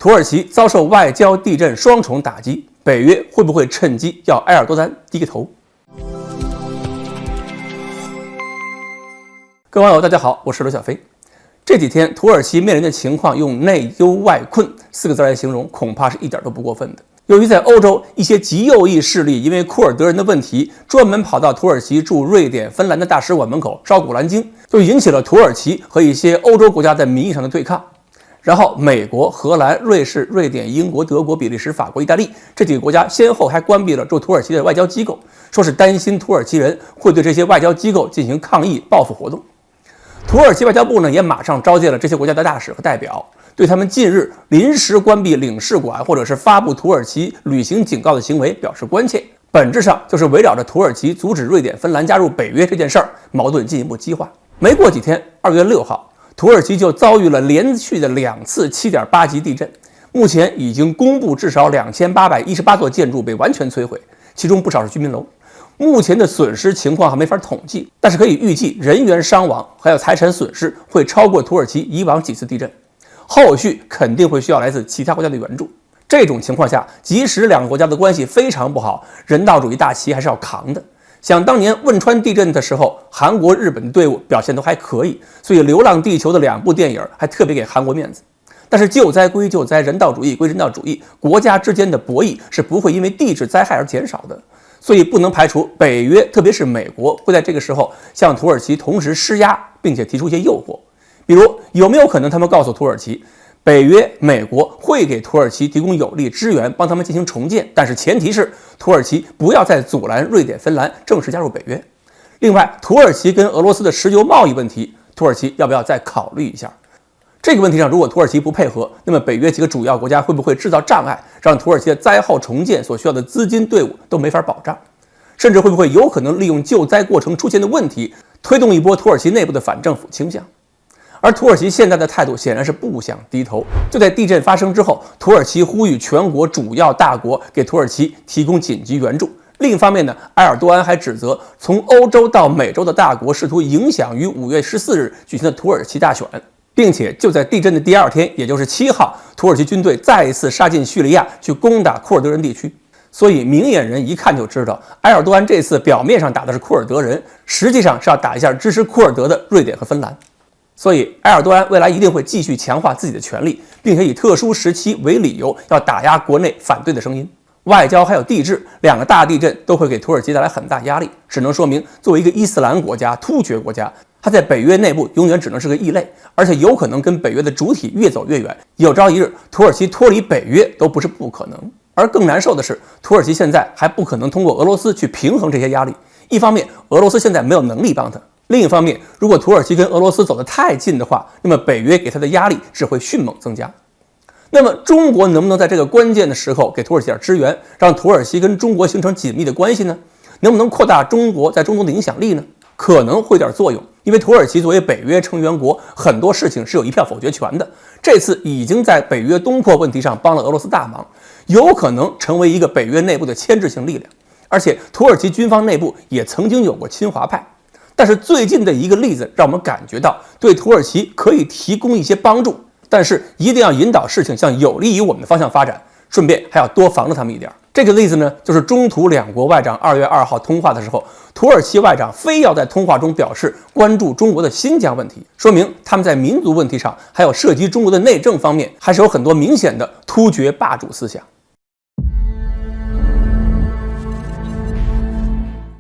土耳其遭受外交地震双重打击，北约会不会趁机要埃尔多安低个头？各位网友，大家好，我是刘小飞。这几天土耳其面临的情况，用内忧外困4个字来形容，恐怕是一点都不过分的。由于在欧洲一些极右翼势力因为库尔德人的问题，专门跑到土耳其驻瑞典、芬兰的大使馆门口烧古兰经，就引起了土耳其和一些欧洲国家在名义上的对抗。然后，美国、荷兰、瑞士、瑞典、英国、德国、比利时、法国、意大利这几个国家先后还关闭了驻土耳其的外交机构，说是担心土耳其人会对这些外交机构进行抗议报复活动。土耳其外交部呢也马上召见了这些国家的大使和代表，对他们近日临时关闭领事馆或者是发布土耳其旅行警告的行为表示关切。本质上就是围绕着土耳其阻止瑞典、芬兰加入北约这件事儿，矛盾进一步激化。没过几天，2月6号。土耳其就遭遇了连续的2次 7.8 级地震，目前已经公布至少2818座建筑被完全摧毁，其中不少是居民楼。目前的损失情况还没法统计，但是可以预计人员伤亡还有财产损失会超过土耳其以往几次地震，后续肯定会需要来自其他国家的援助。这种情况下，即使2个国家的关系非常不好，人道主义大旗还是要扛的。想当年汶川地震的时候，韩国、日本的队伍表现都还可以，所以《流浪地球》的2部电影还特别给韩国面子。但是救灾归救灾，人道主义归人道主义，国家之间的博弈是不会因为地质灾害而减少的，所以不能排除北约，特别是美国会在这个时候向土耳其同时施压，并且提出一些诱惑。比如，有没有可能他们告诉土耳其，北约、美国会给土耳其提供有力支援，帮他们进行重建，但是前提是土耳其不要再阻拦瑞典、芬兰正式加入北约。另外，土耳其跟俄罗斯的石油贸易问题，土耳其要不要再考虑一下？这个问题上，如果土耳其不配合，那么北约几个主要国家会不会制造障碍，让土耳其的灾后重建所需要的资金队伍都没法保障？甚至会不会有可能利用救灾过程出现的问题，推动一波土耳其内部的反政府倾向？而土耳其现在的态度显然是不想低头。就在地震发生之后，土耳其呼吁全国主要大国给土耳其提供紧急援助。另一方面呢，埃尔多安还指责从欧洲到美洲的大国试图影响于5月14日举行的土耳其大选，并且就在地震的第2天，也就是7号，土耳其军队再一次杀进叙利亚去攻打库尔德人地区。所以明眼人一看就知道，埃尔多安这次表面上打的是库尔德人，实际上是要打一下支持库尔德的瑞典和芬兰。所以，埃尔多安未来一定会继续强化自己的权力，并且以特殊时期为理由，要打压国内反对的声音。外交还有地质2个大地震都会给土耳其带来很大压力，只能说明作为一个伊斯兰国家、突厥国家，它在北约内部永远只能是个异类，而且有可能跟北约的主体越走越远。有朝一日，土耳其脱离北约都不是不可能。而更难受的是，土耳其现在还不可能通过俄罗斯去平衡这些压力。一方面，俄罗斯现在没有能力帮他。另一方面，如果土耳其跟俄罗斯走得太近的话，那么北约给他的压力只会迅猛增加。那么中国能不能在这个关键的时候给土耳其点支援，让土耳其跟中国形成紧密的关系呢？能不能扩大中国在中东的影响力呢？可能会有点作用，因为土耳其作为北约成员国，很多事情是有一票否决权的。这次已经在北约东扩问题上帮了俄罗斯大忙，有可能成为一个北约内部的牵制性力量。而且土耳其军方内部也曾经有过亲华派。但是最近的一个例子让我们感觉到，对土耳其可以提供一些帮助，但是一定要引导事情向有利于我们的方向发展，顺便还要多防着他们一点。这个例子呢，就是中土2国外长2月2号通话的时候，土耳其外长非要在通话中表示关注中国的新疆问题，说明他们在民族问题上还有涉及中国的内政方面，还是有很多明显的突厥霸主思想。